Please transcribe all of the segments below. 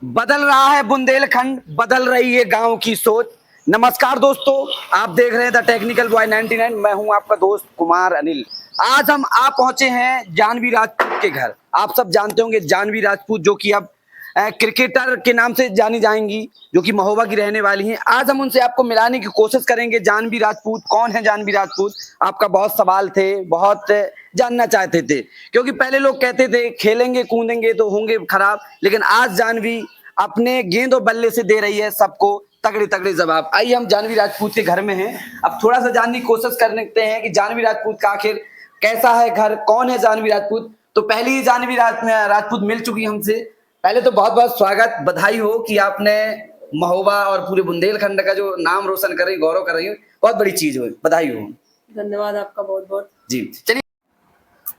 बदल रहा है बुंदेलखंड, बदल रही है गांव की सोच। नमस्कार दोस्तों, आप देख रहे हैं द टेक्निकल बॉय 99। मैं हूं आपका दोस्त कुमार अनिल। आज हम आ पहुंचे हैं जानवी राजपूत के घर। आप सब जानते होंगे जानवी राजपूत, जो कि अब क्रिकेटर के नाम से जानी जाएंगी, जो कि महोबा की रहने वाली हैं। आज हम उनसे आपको मिलाने की कोशिश करेंगे। जानवी राजपूत कौन है? जानवी राजपूत, आपका बहुत सवाल थे, बहुत जानना चाहते थे, क्योंकि पहले लोग कहते थे खेलेंगे कूदेंगे तो होंगे खराब, लेकिन आज जानवी अपने गेंद और बल्ले से दे रही है सबको तगड़े तगड़े जवाब। आइए हम जानवी राजपूत के घर में हैं, अब थोड़ा सा जानने की कोशिश करते हैं कि जानवी राजपूत का आखिर कैसा है घर, कौन है जानवी राजपूत। तो पहले ही जानवी राजपूत मिल चुकी हमसे। पहले तो बहुत बहुत स्वागत, बधाई हो कि आपने महोबा और पूरे बुंदेलखंड का जो नाम रोशन कर रही, गौरव कर रही हो, बहुत बड़ी चीज हो, बधाई हो। धन्यवाद आपका बहुत बहुत। जी चलिए,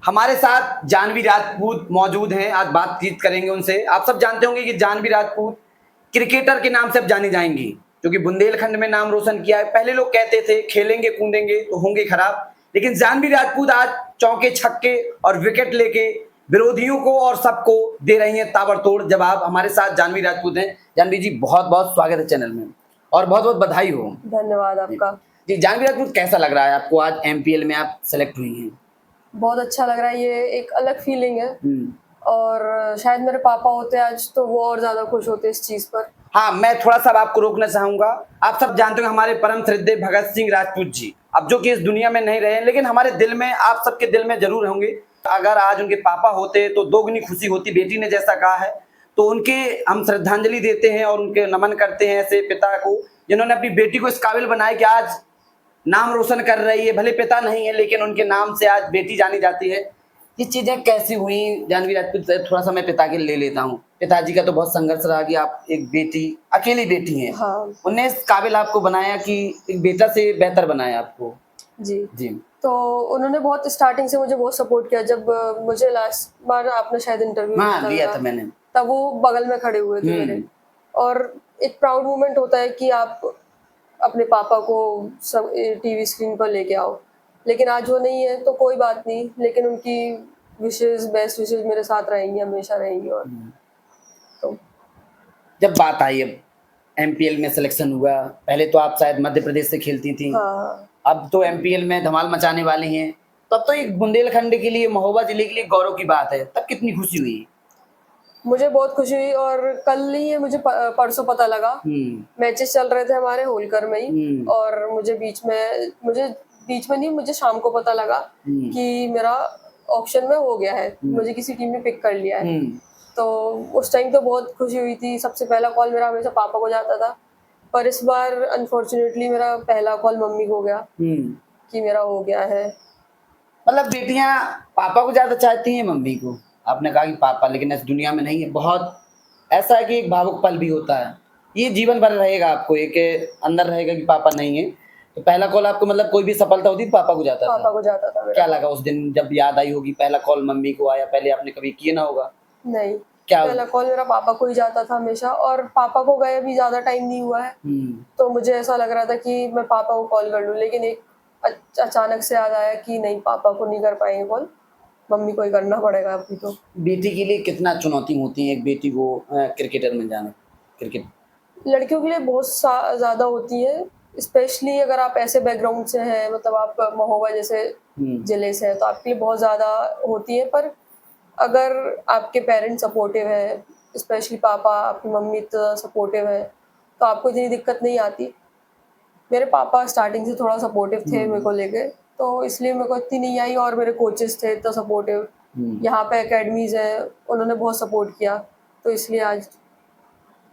हमारे साथ जानवी राजपूत मौजूद हैं, आज बातचीत करेंगे उनसे। आप सब जानते होंगे कि जानवी राजपूत क्रिकेटर के नाम से अब जानी जाएंगी, क्योंकि बुंदेलखंड में नाम रोशन किया है। पहले लोग कहते थे खेलेंगे कूदेंगे तो होंगे खराब, लेकिन जानवी राजपूत आज चौके छक्के और विकेट लेके विरोधियों को और सबको दे रही हैं ताबड़तोड़ जवाब। हमारे साथ जानवी राजपूत हैं। जानवी जी, बहुत बहुत स्वागत है चैनल में और बहुत बहुत बधाई हो। धन्यवाद आपका। जी जानवी राजपूत, कैसा लग रहा है आपको आज एमपीएल में आप सेलेक्ट हुई हैं? बहुत अच्छा लग रहा है, ये एक अलग फीलिंग है और शायद मेरे पापा होते आज तो वो और ज्यादा खुश होते इस चीज पर। हाँ, मैं थोड़ा सा आपको रोकना चाहूंगा। आप सब जानते हो हमारे परम श्रद्धेय भगत सिंह राजपूत जी, अब जो कि इस दुनिया में नहीं रहे, लेकिन हमारे दिल में, आप सबके दिल में जरूर होंगे। अगर आज उनके पापा होते तो दोगुनी खुशी होती। बेटी ने जैसा कहा है तो उनके हम श्रद्धांजलि देते हैं और उनके नमन करते हैं ऐसे पिता को, जिन्होंने अपनी बेटी को इस काबिल बनाया कि आज नाम रोशन कर रही है। भले पिता नहीं है, लेकिन उनके नाम से आज बेटी जानी जाती है। ये चीजें कैसी हुई जानवी राजपूत? थोड़ा सा मैं पिता के ले लेता हूँ। पिताजी का तो बहुत संघर्ष रहा कि आप एक बेटी, अकेली बेटी हैं। हाँ। उन्हें इस काबिल आपको बनाया कि एक बेटा से बेहतर बनाया आपको। जी जी तो उन्होंने बहुत स्टार्टिंग से मुझे बहुत सपोर्ट किया। जब मुझे लास्ट बार आपने शायद इंटरव्यू लिया था मैंने, तब वो बगल में खड़े हुए थे मेरे, और एक प्राउड मोमेंट होता है कि आप अपने पापा को सब टीवी स्क्रीन पर लेके आओ। लेकिन आज वो नहीं है तो कोई बात नहीं, लेकिन उनकी विशेष, बेस्ट विशेष मेरे साथ रहेंगी, हमेशा रहेंगी। और तो जब बात आई अब एमपीएल में सिलेक्शन हुआ, पहले तो आप शायद मध्य प्रदेश से खेलती थी। हाँ, अब तो एमपीएल में धमाल मचाने वाली हैं, तब तो एक बुंदेलखंड के लिए, महोबा जिले के लिए गौरव की बात है। तब कितनी खुशी हुई? मुझे बहुत खुशी हुई। और कल ही है, मुझे परसों पता लगा। मैचेस चल रहे थे हमारे होलकर में ही, और मुझे बीच में नहीं, मुझे शाम को पता लगा कि मेरा ऑप्शन में हो गया है, मुझे किसी टीम ने पिक कर लिया है। तो उस टाइम तो बहुत खुशी हुई थी। सबसे पहला कॉल मेरा हमेशा पापा को जाता था, पर इस बार अनफॉर्चुनेटली मेरा पहला कॉल मम्मी को गया कि मेरा हो गया है। मतलब बेटियां पापा को ज्यादा चाहती हैं मम्मी को? आपने कहा कि पापा, लेकिन इस दुनिया में नहीं है। बहुत ऐसा है कि एक भावुक पल भी होता है, ये जीवन भर रहेगा, आपको एक अंदर रहेगा कि पापा नहीं है। तो पहला कॉल आपको, मतलब कोई भी सफलता होती तो पापा को जाता था? पापा को जाता था मेरा। क्या लगा उस दिन जब याद आई होगी पहला कॉल मम्मी को आया? पहले आपने कभी किया ना होगा? नहीं, क्या पहला कॉल मेरा पापा को ही जाता था हमेशा, और पापा को गए भी ज्यादा टाइम नहीं हुआ है। तो मुझे ऐसा लग रहा था कि मैं पापा को कॉल कर लूं, लेकिन एक अचानक से याद आया कि नहीं, पापा को नहीं कर पाएंगे कॉल, मम्मी को ही करना पड़ेगा अभी। तो बेटी के लिए कितना चुनौती होती है एक बेटी को क्रिकेटर में जाना? क्रिकेट लड़कियों के लिए बहुत ज्यादा होती है, स्पेशली अगर आप ऐसे बैकग्राउंड से हैं, मतलब आप महोबा जैसे जिले से हैं, तो आपके लिए बहुत ज्यादा होती है। पर अगर आपके पेरेंट्स सपोर्टिव है, स्पेशली पापा, आपकी मम्मी इतना सपोर्टिव है, तो आपको इतनी दिक्कत नहीं आती। मेरे पापा स्टार्टिंग से थोड़ा सपोर्टिव थे मेरे को लेके, तो इसलिए मेरे को इतनी नहीं आई। और मेरे कोचेस थे इतना सपोर्टिव, यहाँ पे एकेडमीज है, उन्होंने बहुत सपोर्ट किया, तो इसलिए आज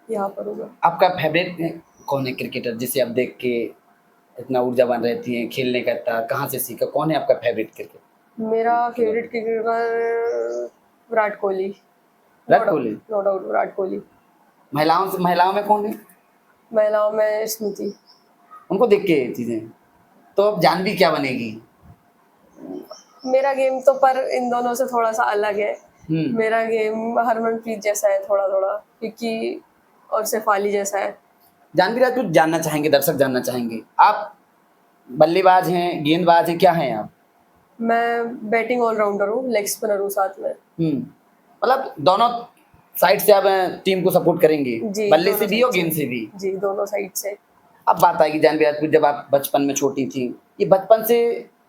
यहाँ पर हूँ। आपका फेवरेट कौन है क्रिकेटर, जिसे आप देख के इतना ऊर्जावान रहती हैं, खेलने का इतना कहाँ से सीखा? कौन है आपका फेवरेट क्रिकेट? मेरा favourite cricketer Virat Kohli. Virat Kohli, no doubt Virat Kohli. महिलाओं में कौन है? महिलाओं में स्मृति। उनको देख के चीजें, तो अब जानवी क्या बनेगी? मेरा गेम तो पर इन दोनों से थोड़ा सा अलग है। मेरा गेम हरमनप्रीत जैसा है थोड़ा थोड़ा, क्योंकि और शेफाली जैसा है। जानवी राजपूत जानना चाहेंगे, दर्शक जानना चाहेंगे, आप बल्लेबाज हैं, गेंदबाज हैं, क्या हैं आप? मैं बैटिंग ऑलराउंडर हूँ, लेग स्पिनर हूँ साथ में। मतलब दोनों साइड से आप टीम को सपोर्ट करेंगे, जी, बल्ले से दोनों भी साइड और से। गेंद से भी। जी, दोनों साइड से। अब बात आएगी जानवी राजपूत, जब आप बचपन में छोटी थी, ये बचपन से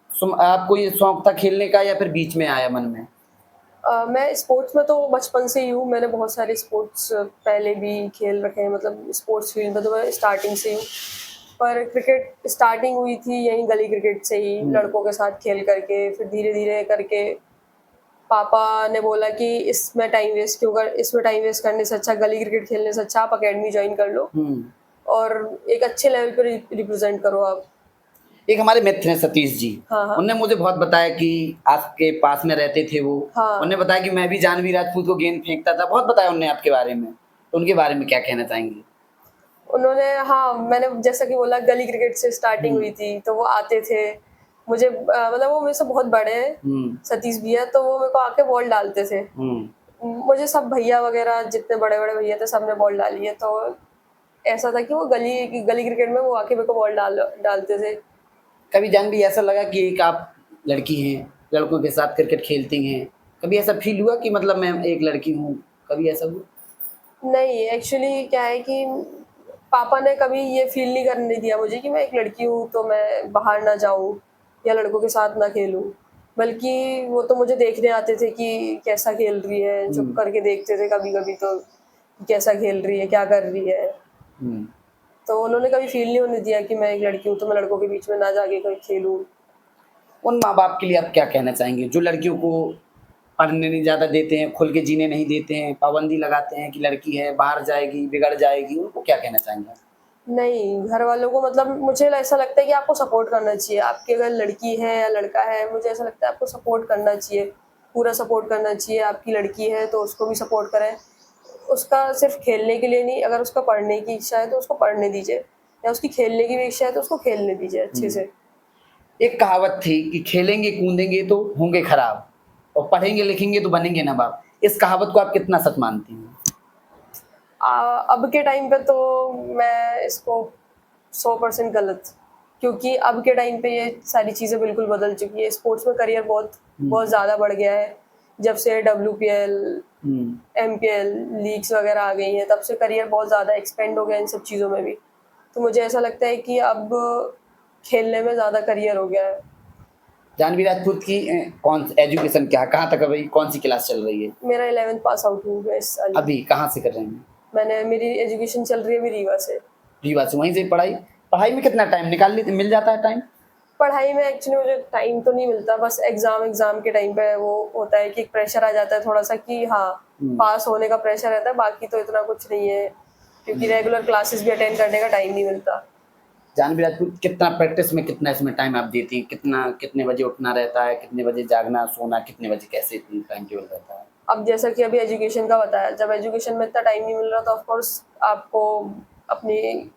आपको ये शौक था खेलने का या फिर बीच में आया मन में? मैं स्पोर्ट्स में तो बचपन से ही हूँ, मैंने बहुत सारे स्पोर्ट्स पहले भी खेल रखे हैं, मतलब स्पोर्ट्स फील्ड में तो मैं स्टार्टिंग से ही हूँ। पर क्रिकेट स्टार्टिंग हुई थी यहीं गली क्रिकेट से ही, लड़कों के साथ खेल करके, फिर धीरे-धीरे करके पापा ने बोला कि इसमें टाइम वेस्ट करने से अच्छा, गली क्रिकेट खेलने से अच्छा आप अकेडमी जॉइन कर लो हुँ। और एक अच्छे लेवल पे रिप्रेजेंट करो आप। एक हमारे मित्र हैं सतीश जी, हाँ, हाँ। उन्होंने मुझे बहुत बताया कि आपके पास में रहते थे वो। हाँ। उन्होंने बताया कि मैं भी जानवी राजपूत को गेंद फेंकता था, बहुत बताया उन्होंने आपके बारे में। तो उनके बारे में क्या कहना चाहेंगे? उन्होंने, हाँ, मैंने जैसा कि बोला गली क्रिकेट से स्टार्टिंग हुई थी, तो वो आते थे। मुझे मतलब वो मेरे से बहुत बड़े हैं, हुँ, सतीश भैया, तो वो मेरे को आके बॉल डालते थे। हुँ। मुझे सब भैया वगैरह जितने बड़े-बड़े भैया थे सबने बॉल डाली है, तो ऐसा था कि वो गली गली क्रिकेट में वो आके मेरे को बॉल डालते थे। कभी जानवी ऐसा लगा कि एक आप लड़की हैं, लड़कों के साथ क्रिकेट खेलती हैं, कभी ऐसा फ़ील हुआ कि मतलब मैं एक लड़की हूँ, कभी ऐसा हुआ? नहीं, एक्चुअली क्या है कि पापा ने कभी ये फ़ील नहीं करने दिया मुझे कि मैं एक लड़की हूँ, तो मैं बाहर ना जाऊँ या लड़कों के साथ ना खेलूँ। बल्कि वो तो मुझे देखने आते थे कि कैसा खेल रही है, हुँ, चुप करके देखते थे कभी-कभी तो, कि कैसा खेल रही है, क्या कर रही है। हुँ। तो उन्होंने कभी फ़ील नहीं होने दिया कि मैं एक लड़की हूँ, तो मैं लड़कों के बीच में ना जाके कहीं खेलूँ। उन माँ-बाप के लिए आप क्या कहना चाहेंगे, जो लड़कियों को पढ़ने नहीं ज़्यादा देते हैं, खुल के जीने नहीं देते हैं, पाबंदी लगाते हैं कि लड़की है, बाहर जाएगी, बिगड़ जाएगी, उनको क्या कहना चाहेंगे? नहीं, घर वालों को मतलब मुझे ऐसा लगता है कि आपको सपोर्ट करना चाहिए। आपकी अगर लड़की है या लड़का है, मुझे ऐसा लगता है आपको सपोर्ट करना चाहिए, पूरा सपोर्ट करना चाहिए। आपकी लड़की है तो उसको भी सपोर्ट करें। उसका सिर्फ़ खेलने के लिए नहीं, अगर उसका पढ़ने की इच्छा है तो उसको पढ़ने दीजिए, या उसकी खेलने की भी इच्छा है तो उसको खेलने दीजिए अच्छे हुँ। से। एक कहावत थी कि खेलेंगे कूदेंगे तो होंगे खराब और पढ़ेंगे लिखेंगे तो बनेंगे नवाब। इस कहावत को आप कितना सच मानती हैं? अब के टाइम पे तो मैं इसको 100% गलत, क्योंकि अब के टाइम पे ये सारी चीज़ें बिल्कुल बदल चुकी है। स्पोर्ट्स में करियर बहुत हुँ, बहुत ज़्यादा बढ़ गया है। जब से WPL, हुँ। MPL लीग्स वगैरह आ गई हैं, तब से करियर बहुत ज़्यादा एक्सपेंड हो गया है इन सब चीज़ों में भी। तो मुझे ऐसा लगता है कि अब खेलने में ज़्यादा करियर हो गया है। जानवी राजपूत की कौन एजुकेशन क्या है? कहाँ तक अभी कौन-सी क्लास चल रही है? मेरा 11th पास आउट हूँ मैं इस साल ही। अभी कहाँ से कर रही हैं? मेरी एजुकेशन चल रही है अभी रीवा से। रीवा से, वहीं से पढ़ाई? पढ़ाई में कितना टाइम निकाल लेते मिल जाता है टाइम? पढ़ाई में एक्चुअली मुझे टाइम तो नहीं मिलता, बस एग्ज़ाम के टाइम पे वो होता है कि एक प्रेशर आ जाता है थोड़ा-सा कि हाँ, हुँ, पास होने का प्रेशर रहता है, बाकी तो इतना कुछ नहीं है, क्योंकि हुँ। रेगुलर क्लासेस भी अटेंड करने का टाइम नहीं मिलता। जानवी राजपूत कितना प्रैक्टिस में कितना इसमें टाइम आप देती हैं? कितना कितने बजे उठना रहता है? कितने बजे जागना, सोना, कितने बजे कैसे टाइम टेबल रहता है? अब जैसा कि अभी एजुकेशन का बताया, जब एजुकेशन में इतना टाइम नहीं मिल रहा तो ऑफ कोर्स आपको अपनी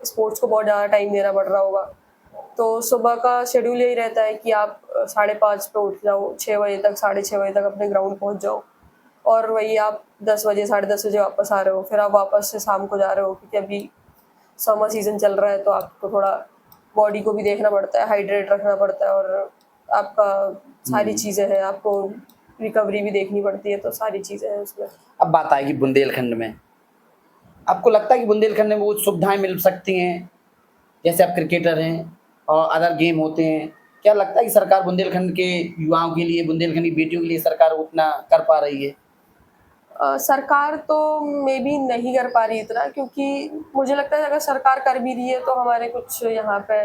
स्पोर्ट्स को बहुत ज़्यादा टाइम देना पड़ रहा होगा। तो सुबह का शेड्यूल यही रहता है कि आप 5:30 पे उठ जाओ, 6 बजे तक, 6:30 बजे तक अपने ग्राउंड पहुँच जाओ, और वही आप 10 बजे, 10:30 बजे वापस आ रहे हो। फिर आप वापस से शाम को जा रहे हो, क्योंकि अभी समर सीज़न चल रहा है, तो आपको थोड़ा बॉडी को भी देखना पड़ता है, हाइड्रेट रखना पड़ता है, और आपका सारी हुँ। चीज़ें हैं, आपको रिकवरी भी देखनी पड़ती है, तो सारी चीज़ें हैं उसमें। अब बात आएगी बुंदेलखंड में। आपको लगता है कि बुंदेलखंड में वो सुविधाएँ मिल सकती हैं? जैसे आप क्रिकेटर हैं और अदर गेम होते हैं, क्या लगता है कि सरकार बुंदेलखंड के युवाओं के लिए, बुंदेलखंड की बेटियों के लिए सरकार उतना कर पा रही है? सरकार तो मेबी नहीं कर पा रही इतना, क्योंकि मुझे लगता है अगर सरकार कर भी रही है तो हमारे कुछ यहाँ पे,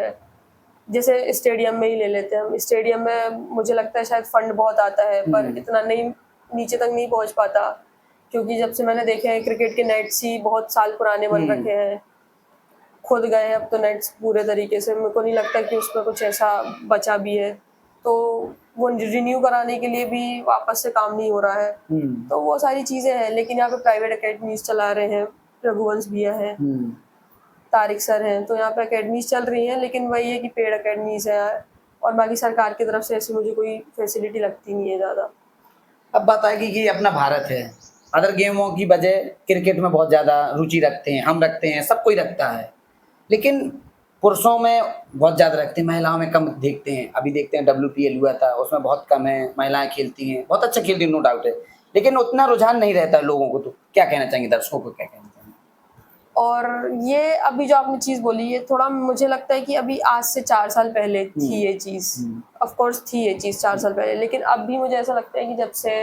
जैसे स्टेडियम में ही ले लेते हैं हम, स्टेडियम में मुझे लगता है शायद फंड बहुत आता है, पर हुँ, इतना नहीं, नीचे तक नहीं पहुँच पाता, क्योंकि जब से मैंने देखे हैं क्रिकेट के नेट्स ही बहुत साल पुराने बन हुँ। रखे हैं, खुद गए हैं अब तो नेट्स पूरे तरीके से, मेरे को नहीं लगता कि उसमें कुछ ऐसा बचा भी है। तो वो रिन्यू कराने के लिए भी वापस से काम नहीं हो रहा है। हुँ, तो वो सारी चीज़ें हैं, लेकिन यहाँ पे प्राइवेट अकेडमीज़ चला रहे हैं, रघुवंश भैया हैं, हुँ। तारिक सर हैं, तो यहाँ पे अकेडमीज़ चल रही हैं, लेकिन वही है कि पेड अकेडमीज़ है, और बाकी सरकार की तरफ से ऐसी मुझे कोई फैसिलिटी लगती नहीं है ज़्यादा। अब बात आएगी कि अपना भारत है, अदर गेमों की बजाय क्रिकेट में बहुत ज़्यादा रुचि रखते हैं, हम रखते हैं, सब कोई रखता है। लेकिन पुरुषों में बहुत ज़्यादा रखते हैं, महिलाओं में कम देखते हैं। अभी देखते हैं WPL हुआ था, उसमें बहुत कम है, महिलाएँ खेलती हैं, बहुत अच्छा खेलती हैं, नो डाउट है। लेकिन उतना रुझान नहीं रहता है लोगों को तो। क्या कहना चाहेंगे दर्शकों को, क्या कहना चाहेंगे? और ये अभी जो आपने चीज़ बोली, ये थोड़ा मुझे लगता है कि अभी आज से 4 साल पहले थी ये चीज़। ऑफ कोर्स थी ये चीज़ 4 साल पहले, लेकिन अब भी मुझे ऐसा लगता है कि जब से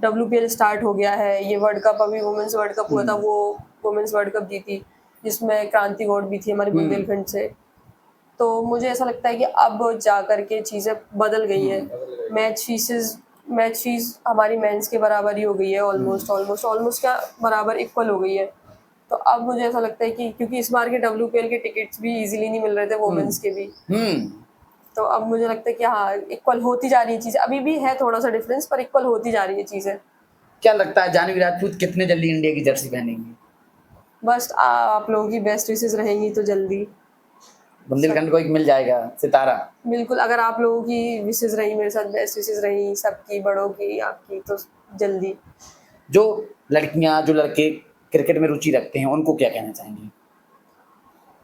WPL स्टार्ट हो गया है, ये वर्ल्ड कप, अभी वुमेन्स वर्ल्ड कप हुआ था, वो वुमेन्स वर्ल्ड कप जीती, जिसमें क्रांति गौड़ भी थी हमारी बुंदेलखंड से। तो मुझे ऐसा लगता है कि अब जा कर के चीज़ें बदल गई हैं। मैच फीस हमारी मेंस के बराबर ही हो गई है, ऑलमोस्ट क्या बराबर इक्वल हो गई है। तो अब मुझे ऐसा लगता है कि क्योंकि इस बार के WPL के टिकट्स भी इजीली नहीं मिल रहे थे वुमेन्स के भी, तो अब मुझे लगता है कि हाँ, इक्वल होती जा रही है चीज़। अभी भी है थोड़ा सा डिफरेंस, पर इक्वल होती जा रही है चीज़ें। क्या लगता है जानवी राजपूत कितने जल्दी इंडिया की जर्सी पहनेंगी? बस आप लोगों की बेस्ट विशेस रहेंगी तो जल्दी बुंदेलखंड को एक मिल जाएगा सितारा। बिल्कुल, अगर आप लोगों की विशेस रही, मेरे साथ बेस्ट विशेस रही, सबकी, बड़ों की, आपकी, तो जल्दी। जो लड़कियां, जो लड़के क्रिकेट में रुचि रखते हैं, उनको क्या कहना चाहेंगे?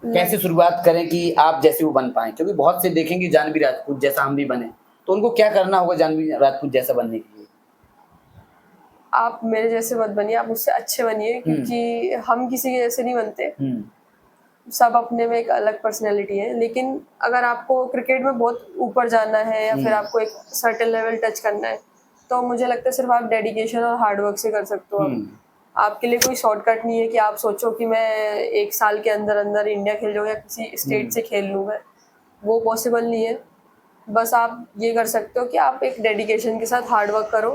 कैसे शुरुआत करें कि आप जैसे वो बन पाएं? क्योंकि बहुत से देखेंगे जानवी राजपूत जैसा हम भी बने, तो उनको क्या करना होगा जानवी राजपूत जैसा बनने के लिए? आप मेरे जैसे मत बनिए, आप मुझसे अच्छे बनिए, क्योंकि हम किसी के जैसे नहीं बनते। सब अपने में एक अलग पर्सनैलिटी है, लेकिन अगर आपको क्रिकेट में बहुत ऊपर जाना है या फिर आपको एक सर्टेन लेवल टच करना है, तो मुझे लगता है सिर्फ आप डेडिकेशन और हार्डवर्क से कर सकते हो। आपके लिए कोई शॉर्टकट नहीं है कि आप सोचो कि मैं 1 साल के अंदर अंदर इंडिया खेल जाऊँ या किसी स्टेट से खेल लूँ मैं, वो पॉसिबल नहीं है। बस आप ये कर सकते हो कि आप एक डेडिकेशन के साथ हार्डवर्क करो,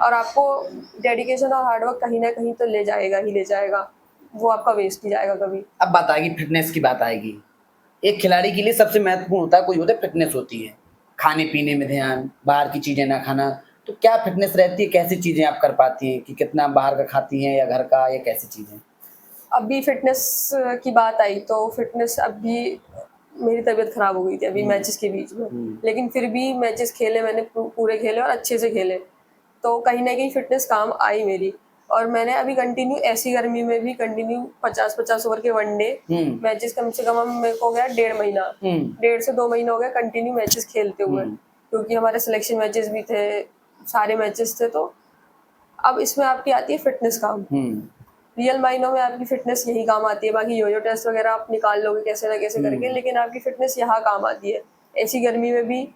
और आपको डेडिकेशन और हार्डवर्क कहीं ना कहीं तो ले जाएगा ही ले जाएगा, वो आपका वेस्ट नहीं जाएगा कभी। अब बात आएगी फिटनेस की, बात आएगी। एक खिलाड़ी के लिए सबसे महत्वपूर्ण होता है, कोई होता है फिटनेस होती है, खाने पीने में ध्यान, बाहर की चीज़ें ना खाना। तो क्या फिटनेस रहती है, कैसी चीज़ें आप कर पाती हैं कि कितना बाहर का खाती हैं या घर का, या कैसी चीज़ें? अभी फिटनेस की बात आई तो फिटनेस, अभी मेरी तबीयत खराब हो गई थी अभी मैचेस के बीच में, लेकिन फिर भी मैचेस खेले मैंने, पूरे खेले और अच्छे से खेले, तो कहीं ना कहीं फिटनेस काम आई मेरी। और मैंने अभी कंटिन्यू, ऐसी गर्मी में भी कंटिन्यू 50-50 ओवर के वनडे मैचेस कम से कम मेरे को हो गया 1.5 महीना, 1.5 से 2 महीने हो गया कंटिन्यू मैचेस खेलते हुए, क्योंकि हमारे सिलेक्शन मैचेस भी थे, सारे मैचेस थे। तो अब इसमें आपकी आती है फिटनेस काम, रियल मायनों में आपकी फिटनेस यही काम आती है। बाकी योयो टेस्ट वगैरह आप निकाल लोगे कैसे ना कैसे करके, लेकिन आपकी फिटनेस यहाँ काम आती है। ऐसी गर्मी में भी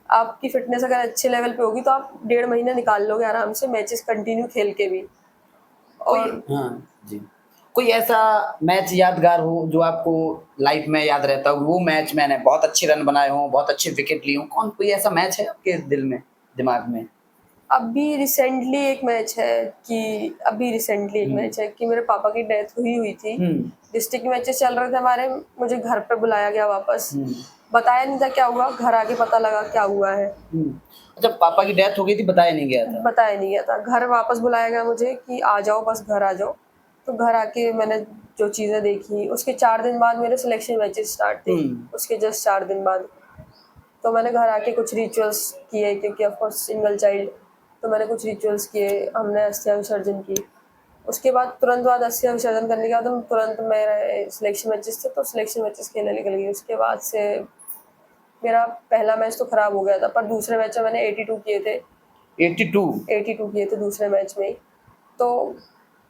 आपकी फिटनेस अगर अच्छे लेवल पे होगी तो आप 1.5 महीना निकाल लोगे आराम से, मैचेस कंटिन्यू खेल के भी। और हाँ जी, कोई ऐसा मैच यादगार हो जो आपको लाइफ में याद रहता हो, वो मैच मैंने बहुत अच्छे रन बनाए हों, बहुत अच्छे विकेट लिए हों, कौन कोई ऐसा मैच है आपके दिल में, दिमाग में? अभी रिसेंटली एक मैच है कि मेरे पापा की डेथ हुई थी। डिस्ट्रिक्ट मैचेस चल रहे थे हमारे, मुझे घर पर बुलाया गया वापस, बताया नहीं था क्या हुआ, घर आके पता लगा क्या हुआ है। अच्छा, पापा की डेथ हो गई थी, बताया नहीं गया था? बताया नहीं गया था, घर वापस बुलाया गया मुझे कि आ जाओ, बस घर आ जाओ। तो घर आके मैंने जो चीज़ें देखी, उसके 4 दिन बाद मेरे सिलेक्शन मैचेस स्टार्ट थे, उसके जस्ट 4 दिन बाद। तो मैंने घर आके कुछ रिचुअल्स किए, क्योंकि ऑफकोर्स सिंगल चाइल्ड, तो मैंने कुछ रिचुअल्स किए, हमने अस्थिया विसर्जन की। उसके बाद तुरंत बाद अस्थिया विसर्जन करने के बाद हम तुरंत, मेरे सिलेक्शन मैचेस थे तो सिलेक्शन मैचेस खेलने निकल गई। उसके बाद से मेरा पहला मैच तो ख़राब हो गया था, पर दूसरे मैच में मैंने 82 किए थे। 82 किए थे दूसरे मैच में ही। तो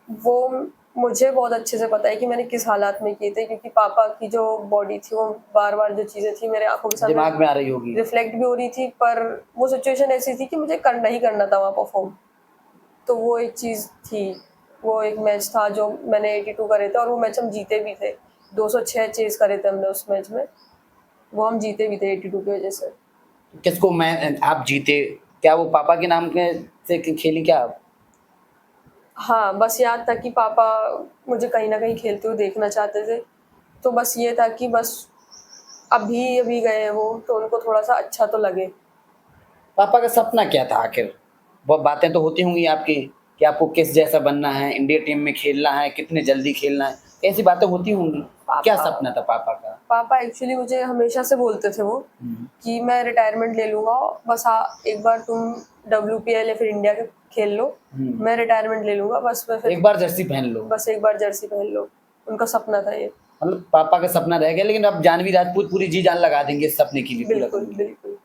वो मुझे बहुत अच्छे से पता है कि मैंने किस हालात में किए थे, क्योंकि पापा की जो बॉडी थी वो बार-बार जो चीज़ें थी मेरे आँखों के सामने दिमाग में आ रही होगी, रिफ्लेक्ट भी हो रही थी, पर वो सिचुएशन ऐसी थी कि मुझे करना ही करना था वहाँ परफॉर्म। तो वो एक चीज़ थी, वो एक मैच था जो मैंने 82 करे थे, और वो मैच हम जीते भी थे। 206 चेज़ करे थे हमने उस मैच में, वो हम जीते भी थे 82 की वजह से। किसको मैं आप जीते? क्या वो पापा के नाम के से खेली क्या आप? हाँ, बस याद था कि पापा मुझे कहीं न कहीं खेलते हुए देखना चाहते थे। तो बस ये था कि बस अभी गए हैं वो, तो उनको थोड़ा-सा अच्छा तो लगे। पापा का सपना क्या था आखिर? बहुत बातें तो होती होंगी आपकी कि आपको किस जैसा बनना है, इंडिया टीम में खेलना है, कितने जल्दी खेलना है, ऐसी बातें होती होंगी। क्या सपना था पापा का? पापा एक्चुअली मुझे हमेशा से बोलते थे वो कि मैं रिटायरमेंट ले लूँगा, बस एक बार तुम WPL या फिर इंडिया के खेल लो, मैं रिटायरमेंट ले लूँगा, बस मैं फिर एक बार जर्सी पहन लो। बस एक बार जर्सी पहन लो, उनका सपना था ये। मतलब पापा का सपना रह गया, लेकिन अब जानवी राजपूत पूरी जी जान लगा देंगे इस सपने के लिए। बिल्कुल, बिल्कुल।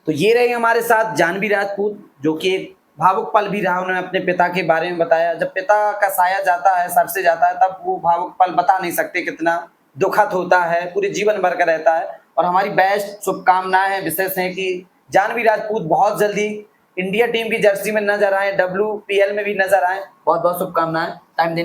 तो ये रहे हमारे साथ जानवी राजपूत, जो कि एक भावुक पल भी रहा। उन्होंने अपने पिता के बारे में बताया। जब पिता का साया जाता है, सर से जाता है, तब वो भावुक पल बता नहीं सकते कितना दुखद होता है, पूरे जीवन भर का रहता है। और हमारी बेस्ट शुभकामनाएं हैं, विशेष है कि जानवी राजपूत बहुत जल्दी इंडिया टीम की जर्सी में नजर आए, WPL में भी नजर आए। बहुत बहुत शुभकामनाएं। टाइम देने